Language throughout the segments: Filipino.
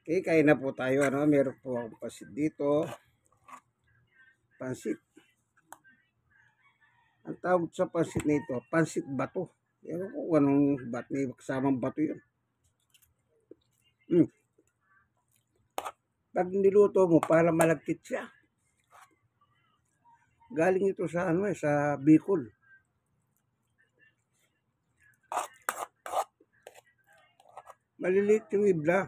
Okay, kain na po tayo. Meron po akong pansit dito. Pansit. Ang tawag sa pansit nito, pansit bato. Ewan ko kung anong may kasamang bato yun. Pag niluto mo, para malagkit siya. Galing ito sa sa Bicol. Maliliit yung ibla.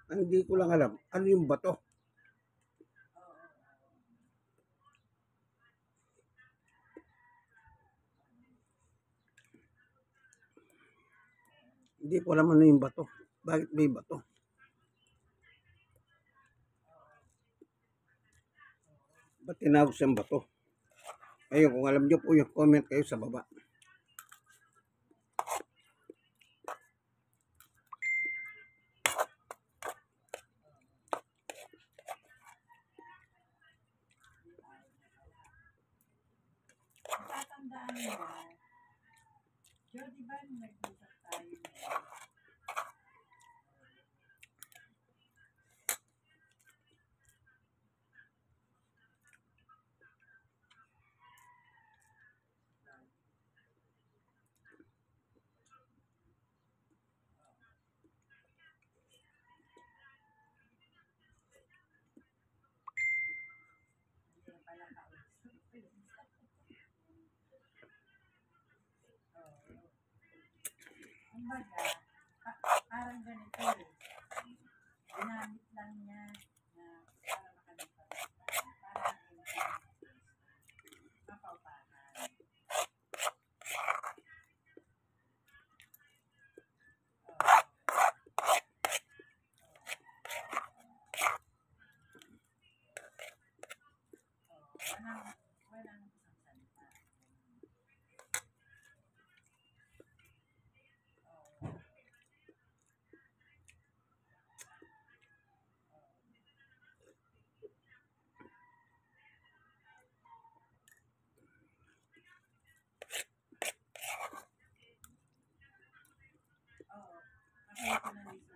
Hindi ko lang alam, ano yung bato? Hindi ko alam ano yung bato. Bakit may bato? Ba't tinawag siyang bato? Ayun, kung alam nyo po yung comment kayo sa baba. Tatandaan mo, Jody ba nag-usap tayo? Kumbaga, parang ganito eh. Ginamit lang niya na para makalimutan. Parang mapaupahan. Walang isang salita. Kaya ko na ni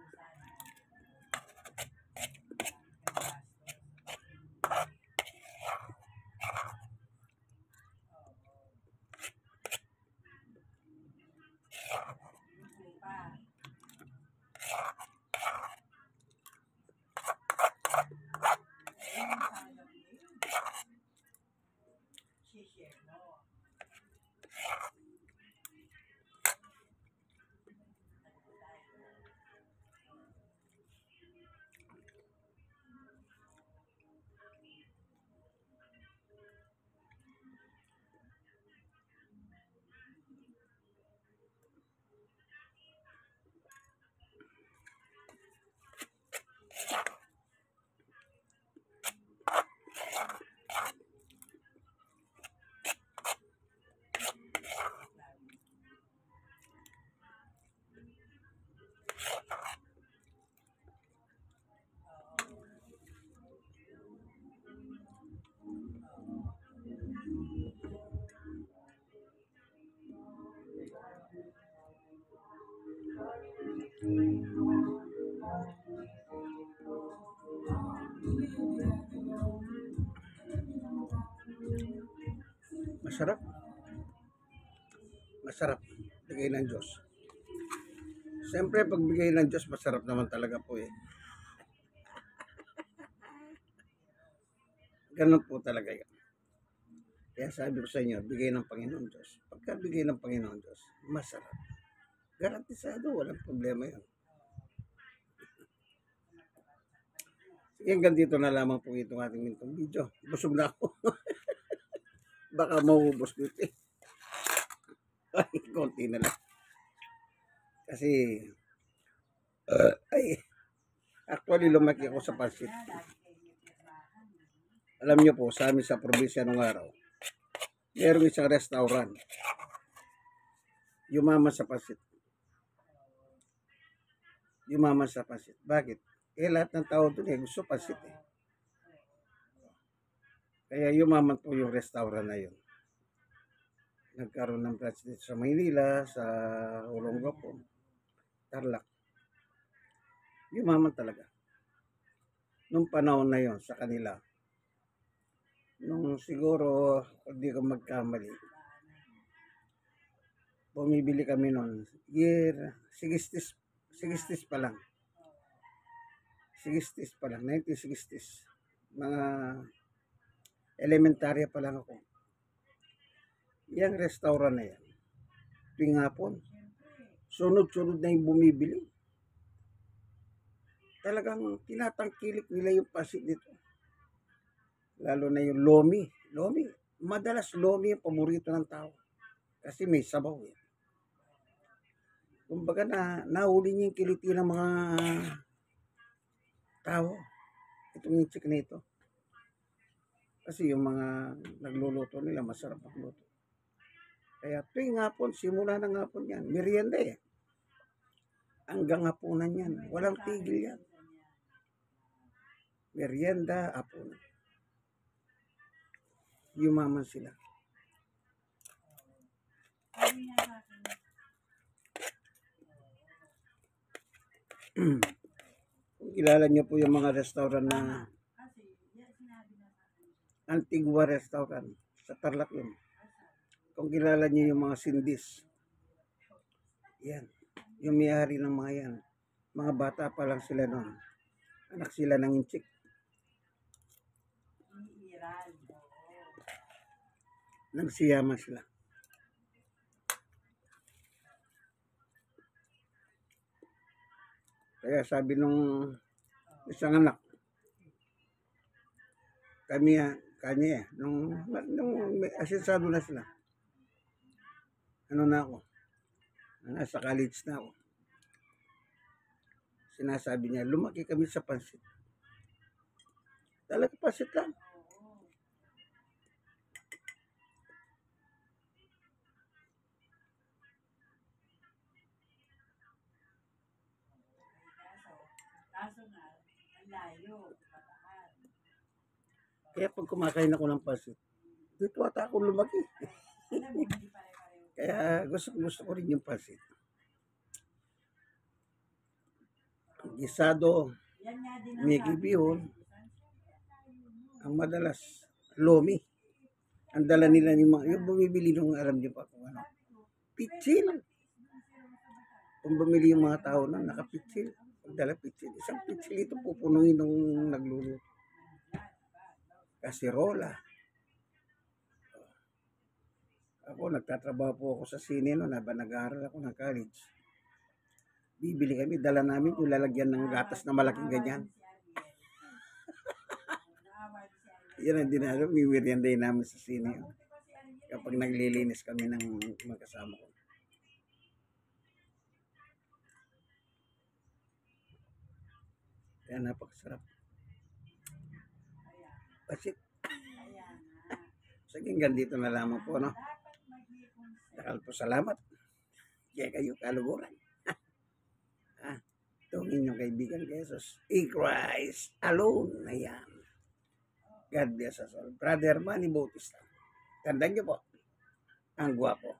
Susan. Masarap. Masarap. Bigay ng Diyos. Siyempre, pag bigay ng Diyos, masarap naman talaga po eh. Ganun po talaga yan. Kaya sabi ko sa inyo, bigay ng Panginoon Diyos. Pagka bigay ng Panginoon Diyos, masarap. Garantisado, walang problema yun. Sige, hanggang dito na lamang po itong ating mintong video. Busog na ako. Baka maubos ko ito eh. Ay, konti na lang. Kasi, actually lumaki ako sa pansit. Alam niyo po, sa amin sa probinsya nung araw, mayroong isang restaurant. Yumaman sa pansit. Yumaman sa pansit. Bakit? Lahat ng tao doon gusto pansit eh. Kaya yumaman po yung restaurant na yun. Nagkaroon ng branch dito sa Maynila, sa Olongapo, Tarlac. Yumaman talaga. Nung panahon na yon sa kanila. Nung siguro, hindi ko magkamali, bumibili kami noon. Year 60s pa lang. 60s pa lang, 1960s. Mga elementarya pa lang ako. Yang restaurant na yan. Tuwing hapon, sunod-sunod na yung bumibili. Talagang tinatangkilik nila yung pasit dito. Lalo na yung lomi. Lomi. Madalas lomi yung paborito ng tao. Kasi may sabaw eh. Kumbaga nahuli niya yung kiliti ng mga tao. Itong yung chick na ito. Kasi yung mga nagluluto nila, masarap magluto. Kaya tuwing hapon, simula ng hapon yan, merienda eh. Hanggang hapunan yan. Walang tigil yan. Merienda, hapunan. Yumaman sila. Sabi niya sa akin, Kung kilala niyo po yung mga restaurant na kasi yan sinabi na sa akin. Antigua restaurant, sa Tarlac yun. Kung kilala niyo yung mga Sindis, yan. Yung may-ari ng mga yan. Mga bata pa lang sila noon. Anak sila ng inchik. Iniiral. Nagsiyama sila. Kaya sabi nung isang anak, kanya nung asensado na sila. Ano na ako? Nasa college na ako. Sinasabi niya, lumaki kami sa pansit. Talaga pansit lang. Kaso nga, ang layo, Bataan. Kaya pag kumakain ako ng pansit, dito ata ako lumaki. Alam mo, hindi pare-pareho. Kaya gusto ko rin yung pansit. Gisado, Yan nga din may sabi bihon, ko, ang madalas, lomi. Ang dala nila yung bumibili nung alam niyo pa kung ano. Pitsil. Kung bumili yung mga tao na nakapitsil. Pagdala pitsil. Isang pitsil ito pupunuin nung nagluluto. Kasirola. Ako, nagtatrabaho po ako sa sine no, nag-aaral ako ng college. Bibili kami, dala namin yung lalagyan ng gatas na malaking ganyan. Yan ang dinalo, mimerienday namin sa sine. Kapag naglilinis kami ng magkasama ko. Kaya napakasarap. Pasit. Sige, hanggang dito na lamang po, no? Dakal po salamat. Kaya kayo kaluguran. Itong inyong kaibigan, Jesus. Christ alone. Ayan. God bless us all. Brother Manny Bautista. Tandaan niyo po, ang gwapo.